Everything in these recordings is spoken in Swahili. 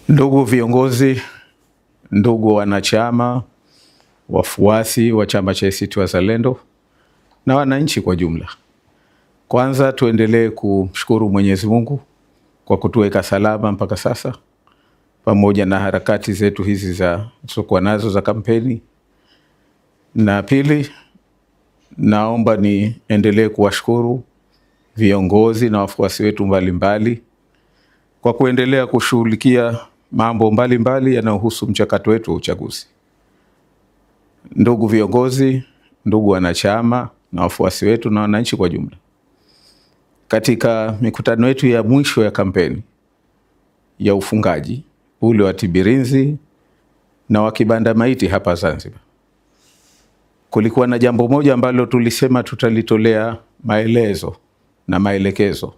Ndugu viongozi, ndugu wanachama, wafuasi wa chama cha ACT Wazalendo na wananchi kwa jumla. Kwanza tuendelee kumshukuru Mwenyezi Mungu kwa kutuweka salama mpaka sasa, pamoja na harakati zetu hizi za tulizokuwa nazo za kampeni. Na pili, naomba niendelee kuwashukuru viongozi na wafuasi wetu mbalimbali kwa kuendelea kushughulikia mambo mbalimbali yanayohusu mchakato wetu wa uchaguzi. Ndugu viongozi, ndugu wanachama na wafuasi wetu na wananchi kwa jumla, katika mikutano yetu ya mwisho ya kampeni ya ufungaji ule wa Tibirinzi na wa Kibanda Maiti hapa Zanzibar, kulikuwa na jambo moja ambalo tulisema tutalitolea maelezo na maelekezo,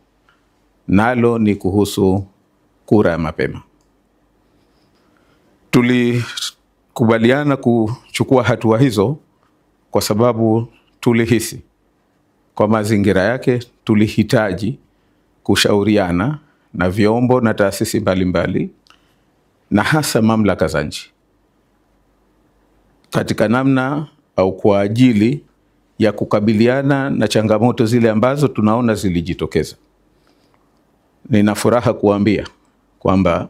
nalo ni kuhusu kura ya mapema. Tulikubaliana kuchukua hatua hizo kwa sababu tulihisi kwa mazingira yake tulihitaji kushauriana na vyombo na taasisi mbalimbali na hasa mamlaka za nchi katika namna au kwa ajili ya kukabiliana na changamoto zile ambazo tunaona zilijitokeza. Nina furaha kuambia kwamba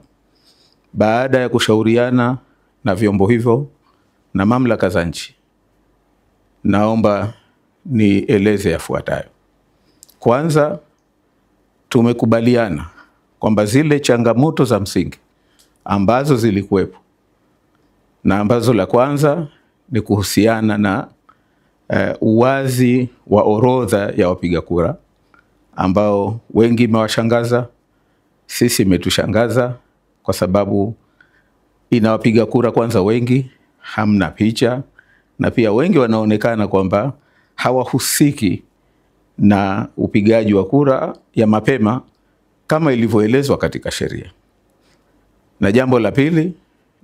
baada ya kushauriana na vyombo hivyo na mamlaka za nchi, naomba nieleze yafuatayo. Kwanza, tumekubaliana kwamba zile changamoto za msingi ambazo zilikuwepo, na ambazo la kwanza ni kuhusiana na uwazi wa orodha ya wapiga kura ambao wengi imewashangaza, sisi imetushangaza kwa sababu inawapiga kura kwanza wengi, hamna picha, na pia wengi wanaonekana kwamba hawahusiki na upigaji wa kura ya mapema kama ilivyoelezwa katika sheria. Na jambo la pili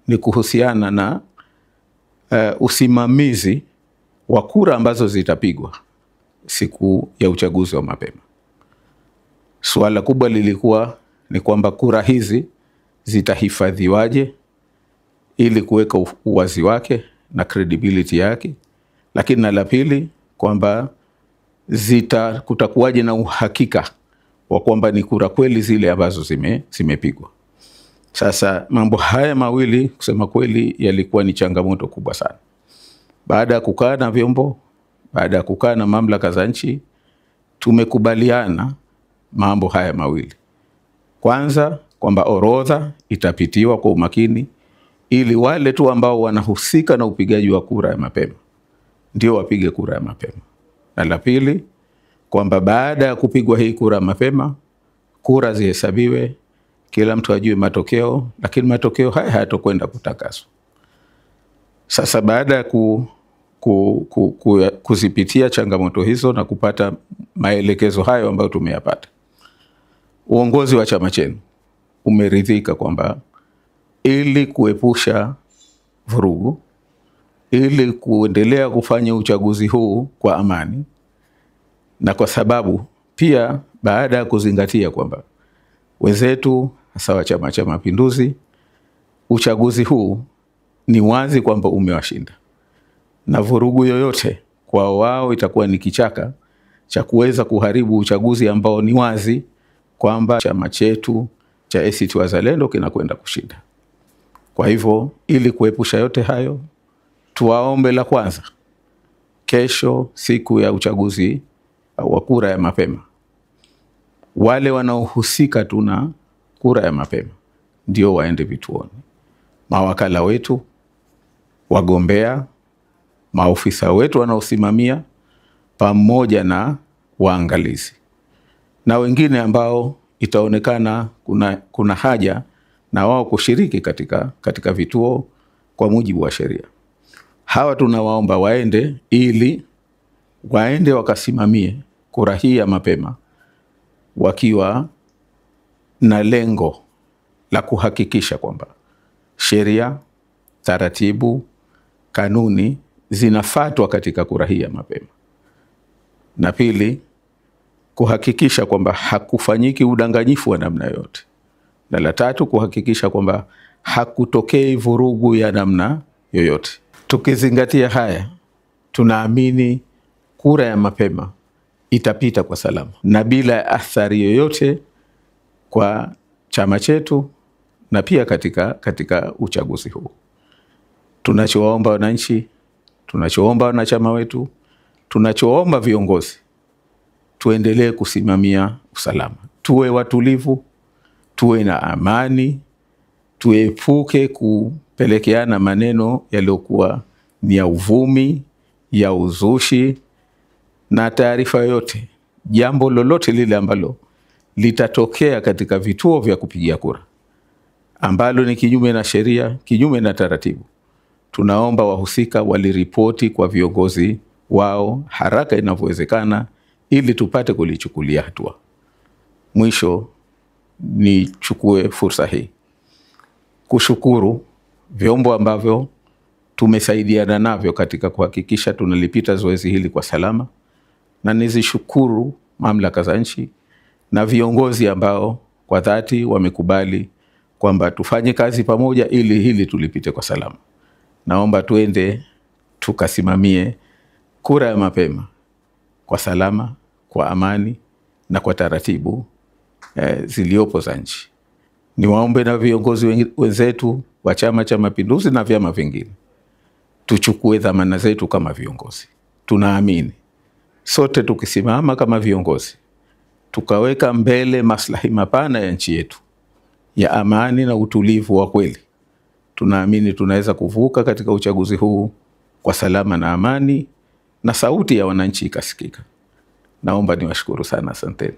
ni kuhusiana na usimamizi wa kura ambazo zitapigwa siku ya uchaguzi wa mapema. Suala kubwa lilikuwa ni kwamba kura hizi zitahifadhiwaje ili kuweka uwazi wake na credibility yake, lakini na la pili kwamba kutakuwaje na uhakika wa kwamba ni kura kweli zile ambazo zimepigwa. Sasa mambo haya mawili kusema kweli yalikuwa ni changamoto kubwa sana. Baada ya kukaa na vyombo, baada ya kukaa na mamlaka za nchi, tumekubaliana mambo haya mawili. Kwanza kwamba orodha itapitiwa kwa umakini ili wale tu ambao wanahusika na upigaji wa kura ya mapema ndio wapige kura ya mapema. Na la pili kwamba baada ya kupigwa hii kura ya mapema, kura zihesabiwe, kila mtu ajue matokeo, lakini matokeo haya hayatokwenda kutakaswa. Sasa baada ya kuzipitia changamoto hizo na kupata maelekezo hayo ambayo tumeyapata, uongozi wa chama chenu umeridhika kwamba ili kuepusha vurugu, ili kuendelea kufanya uchaguzi huu kwa amani, na kwa sababu pia baada ya kuzingatia kwamba wenzetu hasa wa Chama cha Mapinduzi, uchaguzi huu ni wazi kwamba umewashinda, na vurugu yoyote kwa wao itakuwa ni kichaka cha kuweza kuharibu uchaguzi ambao ni wazi kwamba chama chetu cha ACT Wazalendo kinakwenda kushinda. Kwa hivyo ili kuepusha yote hayo, tuwaombe la kwanza, kesho siku ya uchaguzi wa kura ya mapema, wale wanaohusika tuna kura ya mapema ndio waende vituoni. Mawakala wetu, wagombea, maofisa wetu wanaosimamia, pamoja na waangalizi na wengine ambao itaonekana kuna haja na wao kushiriki katika vituo kwa mujibu wa sheria. Hawa tunawaomba waende ili waende wakasimamie kura hii ya mapema wakiwa na lengo la kuhakikisha kwamba sheria, taratibu, kanuni zinafuatwa katika kura hii ya mapema. Na pili, kuhakikisha kwamba hakufanyiki udanganyifu wa namna yote. na la tatu kuhakikisha kwamba hakutokei vurugu ya namna yoyote. Tukizingatia haya, tunaamini kura ya mapema itapita kwa salama na bila athari yoyote kwa chama chetu na pia katika uchaguzi huu. Tunachoomba wananchi, tunachoomba wanachama wetu, tunachoomba viongozi, tuendelee kusimamia usalama. Tuwe watulivu, tuwe na amani, tuepuke kupelekeana maneno yaliyokuwa ni ya uvumi, ya uzushi na taarifa yoyote. Jambo lolote lile ambalo litatokea katika vituo vya kupigia kura ambalo ni kinyume na sheria, kinyume na taratibu, tunaomba wahusika waliripoti kwa viongozi wao haraka inavyowezekana ili tupate kulichukulia hatua. Mwisho, nichukue fursa hii kushukuru vyombo ambavyo tumesaidiana navyo katika kuhakikisha tunalipita zoezi hili kwa salama, na nizishukuru mamlaka za nchi na viongozi ambao kwa dhati wamekubali kwamba tufanye kazi pamoja ili hili tulipite kwa salama. Naomba tuende tukasimamie kura ya mapema kwa salama, kwa amani na kwa taratibu ziliopo za nchi. Niwaombe na viongozi wenzetu wa Chama cha Mapinduzi na vyama vingine, tuchukue dhamana zetu kama viongozi. Tunaamini sote tukisimama kama viongozi, tukaweka mbele maslahi mapana ya nchi yetu, ya amani na utulivu wa kweli, tunaamini tunaweza kuvuka katika uchaguzi huu kwa salama na amani na sauti ya wananchi ikasikika. Naomba niwashukuru sana, asanteni.